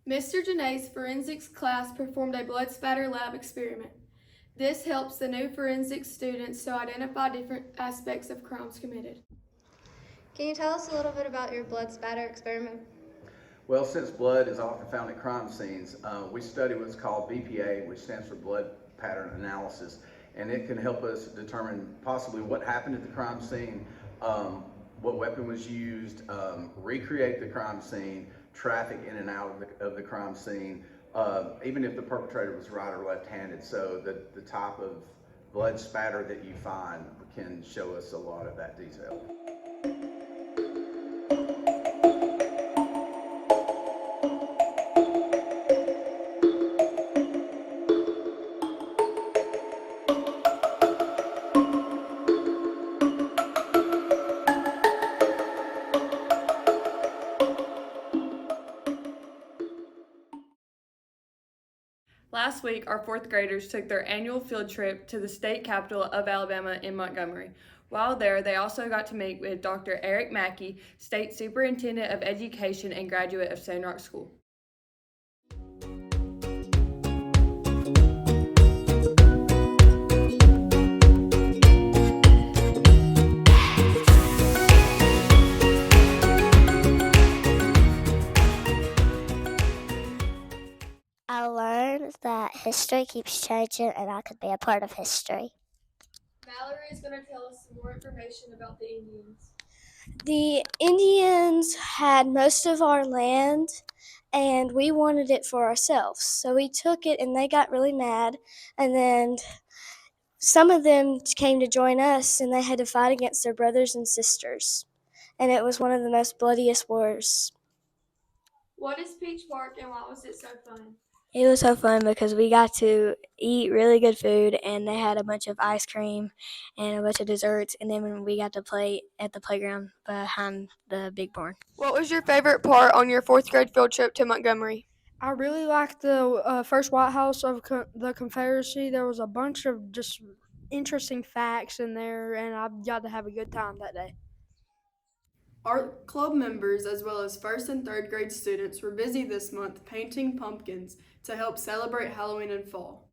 Mr. Janae's forensics class performed a blood spatter lab experiment. This helps the new forensics students to identify different aspects of crimes committed. Can you tell us a little bit about your blood spatter experiment? Well, since blood is often found at crime scenes, we study what's called BPA, which stands for blood pattern analysis, and it can help us determine possibly what happened at the crime scene, what weapon was used, recreate the crime scene, traffic in and out of the crime scene, even if the perpetrator was right or left-handed. So the type of blood spatter that you find can show us a lot of that detail. Last week, our fourth graders took their annual field trip to the state capital of Alabama in Montgomery. While there, they also got to meet with Dr. Eric Mackey, State Superintendent of Education and graduate of Stone Rock School. I learned that history keeps changing and I could be a part of history. Mallory is going to tell us some more information about the Indians. The Indians had most of our land and we wanted it for ourselves. So we took it and they got really mad. And then some of them came to join us and they had to fight against their brothers and sisters. And it was one of the most bloodiest wars. What is Peach Park and why was it so fun? It was so fun because we got to eat really good food and they had a bunch of ice cream and a bunch of desserts, and then we got to play at the playground behind the big barn. What was your favorite part on your fourth grade field trip to Montgomery? I really liked the first White House of the Confederacy. There was a bunch of just interesting facts in there, and I got to have a good time that day. Art club members as well as first and third grade students were busy this month painting pumpkins to help celebrate Halloween and fall.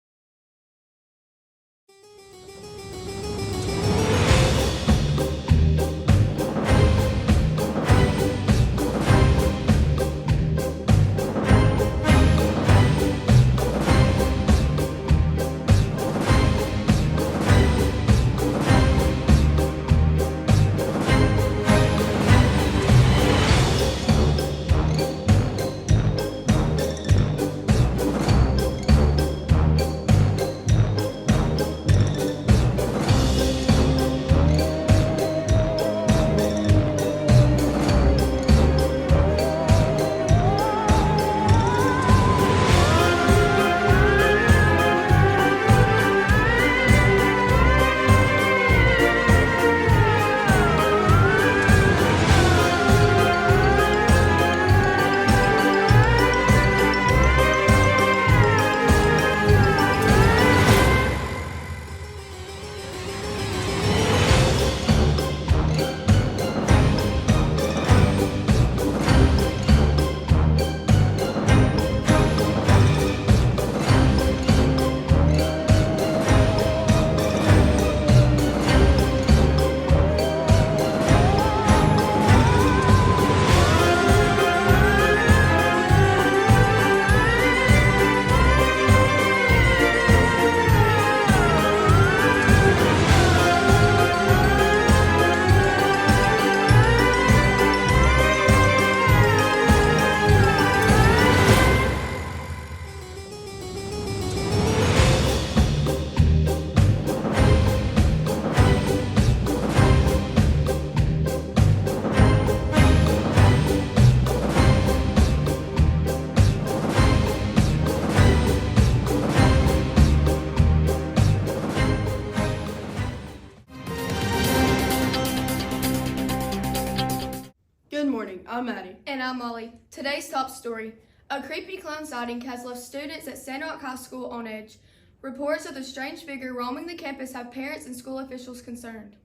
Good morning, I'm Maddie. And I'm Molly. Today's top story. A creepy clown sighting has left students at Sandrock High School on edge. Reports of the strange figure roaming the campus have parents and school officials concerned.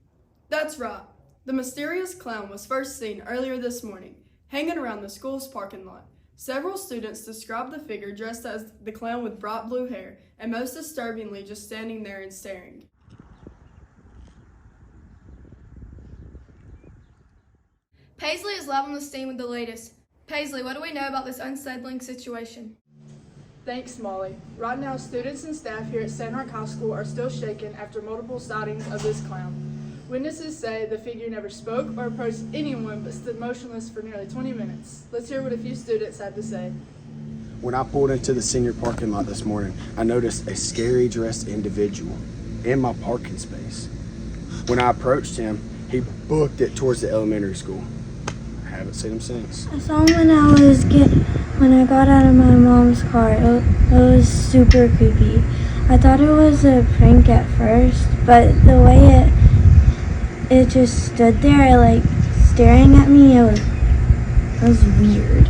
That's right. The mysterious clown was first seen earlier this morning, hanging around the school's parking lot. Several students described the figure dressed as the clown with bright blue hair, and most disturbingly, just standing there and staring. Paisley is live on the scene with the latest. Paisley, what do we know about this unsettling situation? Thanks, Molly. Right now, students and staff here at Sandrock High School are still shaken after multiple sightings of this clown. Witnesses say the figure never spoke or approached anyone but stood motionless for nearly 20 minutes. Let's hear what a few students had to say. When I pulled into the senior parking lot this morning, I noticed a scary dressed individual in my parking space. When I approached him, he booked it towards the elementary school. I haven't seen him since. I saw him when I got out of my mom's car. It was super creepy. I thought it was a prank at first, but the way it just stood there, like staring at me, it was weird.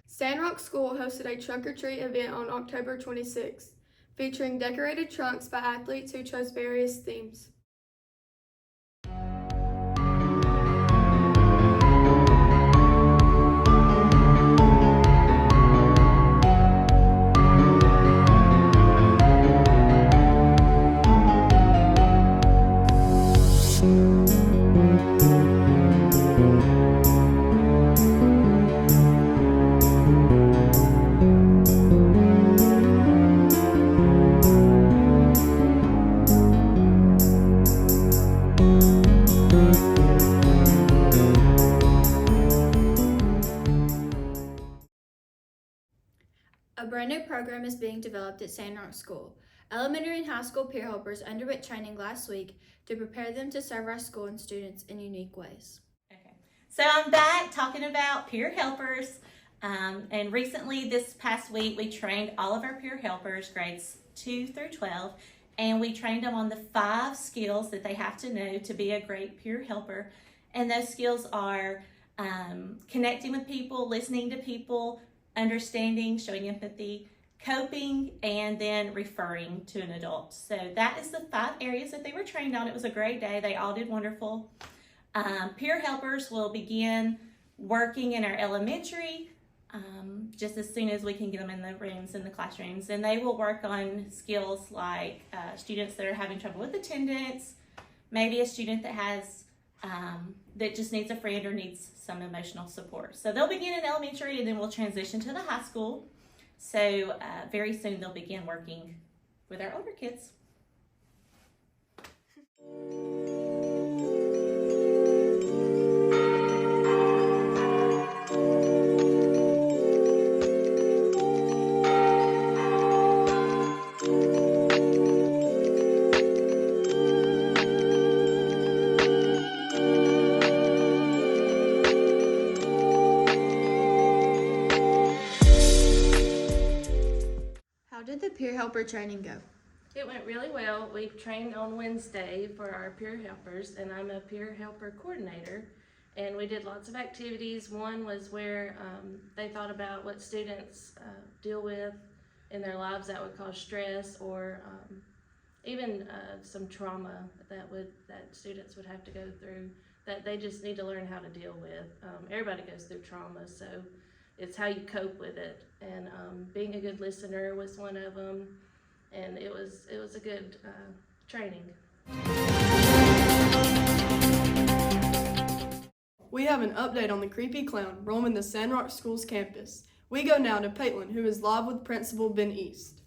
Sandrock School hosted a trunk or treat event on October 26th, featuring decorated trunks by athletes who chose various themes. A brand new program is being developed at Sandrock School. Elementary and high school peer helpers underwent training last week to prepare them to serve our school and students in unique ways. Okay, so I'm back talking about peer helpers. And recently, this past week, we trained all of our peer helpers, grades 2 through 12, and we trained them on the 5 skills that they have to know to be a great peer helper. And those skills are connecting with people, listening to people, understanding, showing empathy, coping, and then referring to an adult. So that is the 5 areas that they were trained on. It was a great day. They all did wonderful. Peer helpers will begin working in our elementary just as soon as we can get them in the rooms, in the classrooms. And they will work on skills like students that are having trouble with attendance, maybe a student that has that just needs a friend or needs some emotional support. So they'll begin in elementary and then we'll transition to the high school. So very soon they'll begin working with our older kids. How did the peer helper training go? It went really well. We trained on Wednesday for our peer helpers, and I'm a peer helper coordinator. And we did lots of activities. One was where they thought about what students deal with in their lives that would cause stress, or even some trauma that students would have to go through that they just need to learn how to deal with. Everybody goes through trauma, so it's how you cope with it. And being a good listener was one of them. And it was a good training. We have an update on the creepy clown roaming the Sandrock School's campus. We go now to Paitlin, who is live with Principal Ben East.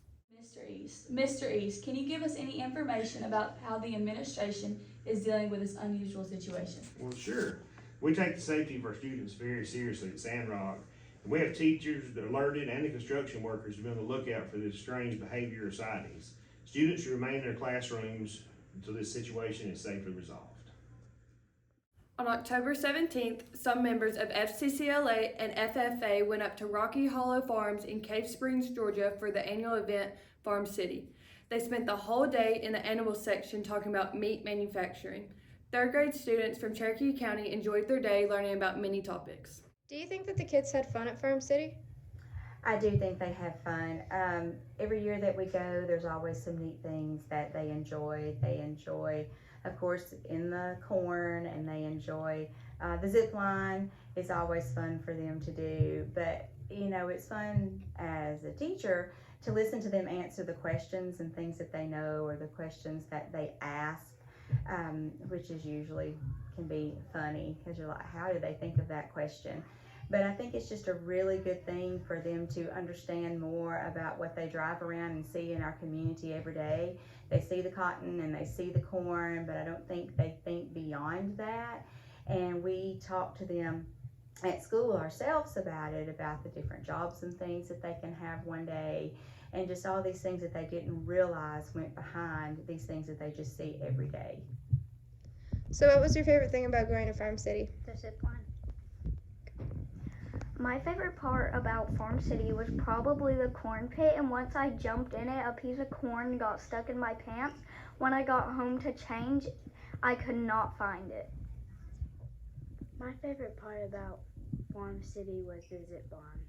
Mr. East, can you give us any information about how the administration is dealing with this unusual situation? Well, sure. We take the safety of our students very seriously at Sandrock. And we have teachers alerted and the construction workers to be on the lookout for this strange behavior or sightings. Students should remain in their classrooms until this situation is safely resolved. On October 17th, some members of FCCLA and FFA went up to Rocky Hollow Farms in Cave Springs, Georgia for the annual event, Farm City. They spent the whole day in the animal section talking about meat manufacturing. Third grade students from Cherokee County enjoyed their day learning about many topics. Do you think that the kids had fun at Farm City? I do think they have fun. Every year that we go, there's always some neat things that they enjoy. They enjoy, of course, in the corn, and they enjoy the zip line. It's always fun for them to do, but it's fun as a teacher to listen to them answer the questions and things that they know, or the questions that they ask, which is usually can be funny because you're like, how did they think of that question? But I think it's just a really good thing for them to understand more about what they drive around and see in our community every day. They see the cotton and they see the corn, but I don't think they think beyond that. And we talk to them at school ourselves about it, about the different jobs and things that they can have one day, and just all these things that they didn't realize went behind these things that they just see every day. So what was your favorite thing about going to Farm City? The zip line. My favorite part about Farm City was probably the corn pit, and once I jumped in it, a piece of corn got stuck in my pants. When I got home to change, I could not find it. My favorite part about Farm City was the zip line.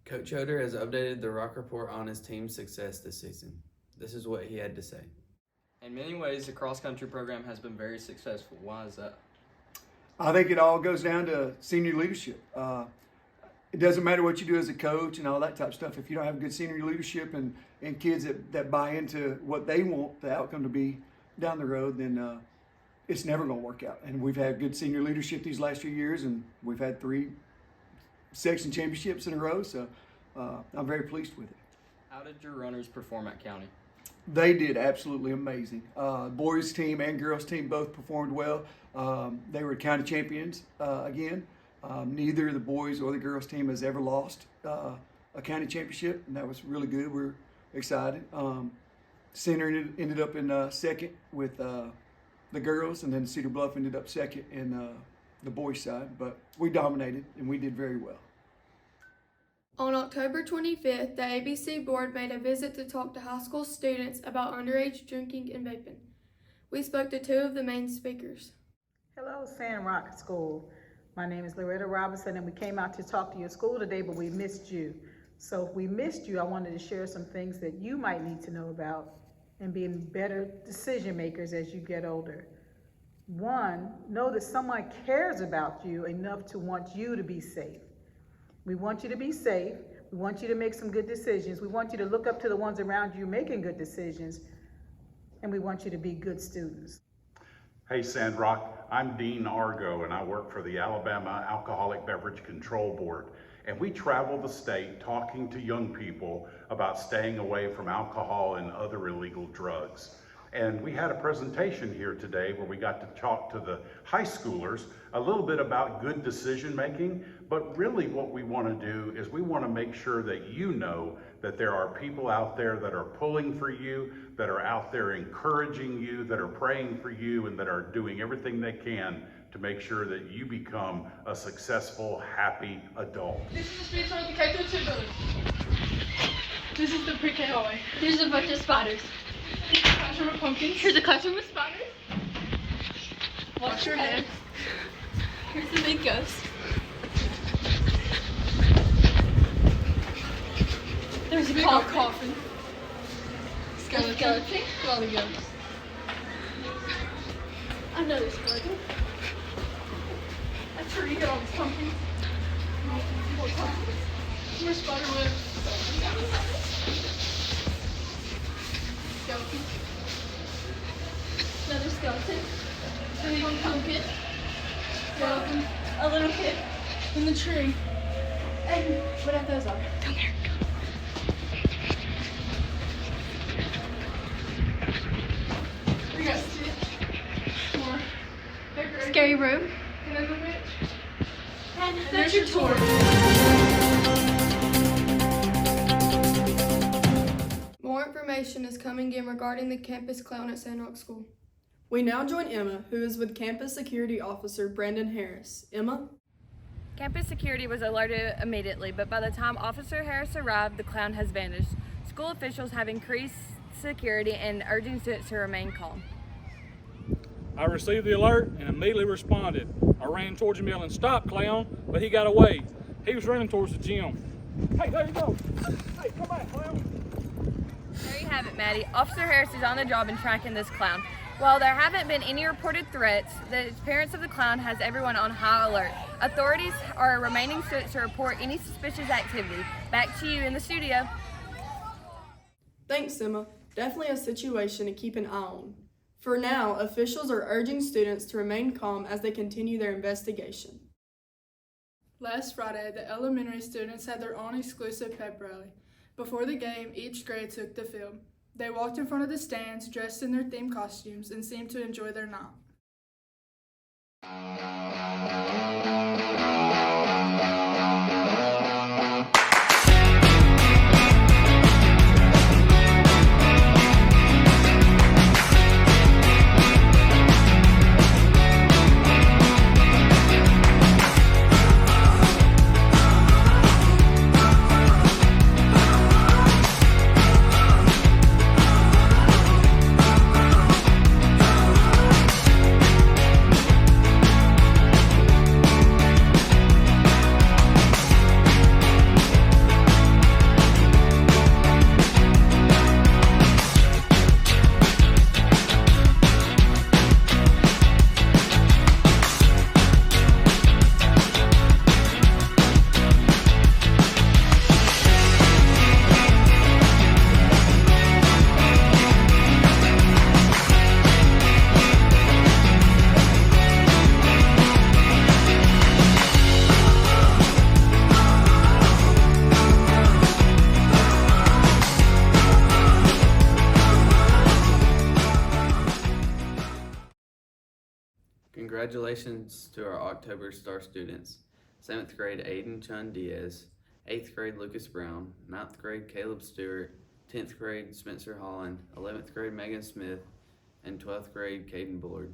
Coach Yoder has updated the Rock Report on his team's success this season. This is what he had to say. In many ways, the cross-country program has been very successful. Why is that? I think it all goes down to senior leadership. It doesn't matter what you do as a coach and all that type of stuff. If you don't have good senior leadership and kids that buy into what they want the outcome to be down the road, then it's never going to work out. And we've had good senior leadership these last few years, and we've had 3 section championships in a row, so I'm very pleased with it. How did your runners perform at County? They did absolutely amazing. Boys team and girls team both performed well. They were county champions again. Neither the boys or the girls team has ever lost a county championship, and that was really good. We're excited. Center ended up in second with the girls, and then Cedar Bluff ended up second in the boys' side, but we dominated and we did very well. On October 25th, the ABC board made a visit to talk to high school students about underage drinking and vaping. We spoke to 2 of the main speakers. Hello, Sandrock School. My name is Loretta Robinson, and we came out to talk to your school today, but we missed you. So if we missed you, I wanted to share some things that you might need to know about and being better decision makers as you get older. 1, know that someone cares about you enough to want you to be safe. We want you to be safe. We want you to make some good decisions. We want you to look up to the ones around you making good decisions. And we want you to be good students. Hey Sandrock, I'm Dean Argo, and I work for the Alabama Alcoholic Beverage Control Board. And we travel the state talking to young people about staying away from alcohol and other illegal drugs. And we had a presentation here today where we got to talk to the high schoolers a little bit about good decision making, but really what we want to do is we want to make sure that you know that there are people out there that are pulling for you, that are out there encouraging you, that are praying for you, and that are doing everything they can to make sure that you become a successful, happy adult. This is the street for the K through 2 building. This is the pre-K hallway. There's a bunch of spiders. Here's a classroom with pumpkins. Here's a classroom with spiders. Watch your head. Here's the big ghost. There's a big coffin. coffin. Skeleton. Lolly ghost. Another skeleton. That's where you get all these pumpkins. More pumpkins. More spider webs. Skeleton. Another skeleton. A little pumpkin. Skeleton. A little kid. In the tree. And whatever those are. Come here. We got Stitch. More. Decorating. Scary room. And then the witch. And there's your tour. More information is coming in regarding the campus clown at Sandrock School. We now join Emma, who is with Campus Security Officer Brandon Harris. Emma? Campus security was alerted immediately, but by the time Officer Harris arrived, the clown has vanished. School officials have increased security and urging students to remain calm. I received the alert and immediately responded. I ran towards him yelling, "Stop, clown," but he got away. He was running towards the gym. Hey, there you go. Hey, come back, clown. There you have it, Maddie. Officer Harris is on the job in tracking this clown. While there haven't been any reported threats, the parents of the clown has everyone on high alert. Authorities are remaining students to report any suspicious activity. Back to you in the studio. Thanks, Emma. Definitely a situation to keep an eye on. For now, officials are urging students to remain calm as they continue their investigation. Last Friday, the elementary students had their own exclusive pep rally. Before the game, each grade took the field. They walked in front of the stands dressed in their theme costumes and seemed to enjoy their night. Congratulations to our October Star students. 7th grade Aiden Chun Diaz, 8th grade Lucas Brown, 9th grade Caleb Stewart, 10th grade Spencer Holland, 11th grade Megan Smith, and 12th grade Caden Bullard.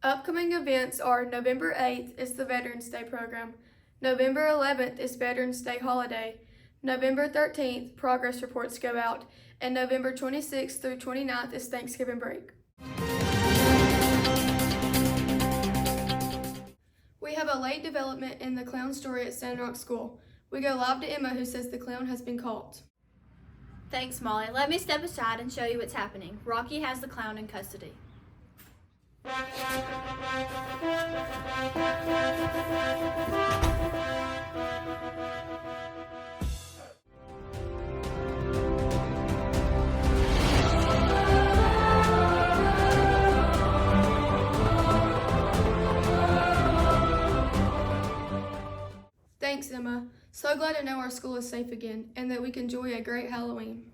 Upcoming events are November 8th is the Veterans Day program. November 11th is Veterans Day holiday. November 13th, progress reports go out. And November 26th through 29th is Thanksgiving break. We have a late development in the clown story at Sandrock School. We go live to Emma, who says the clown has been caught. Thanks, Molly. Let me step aside and show you what's happening. Rocky has the clown in custody. Thanks, Emma. So glad to know our school is safe again and that we can enjoy a great Halloween.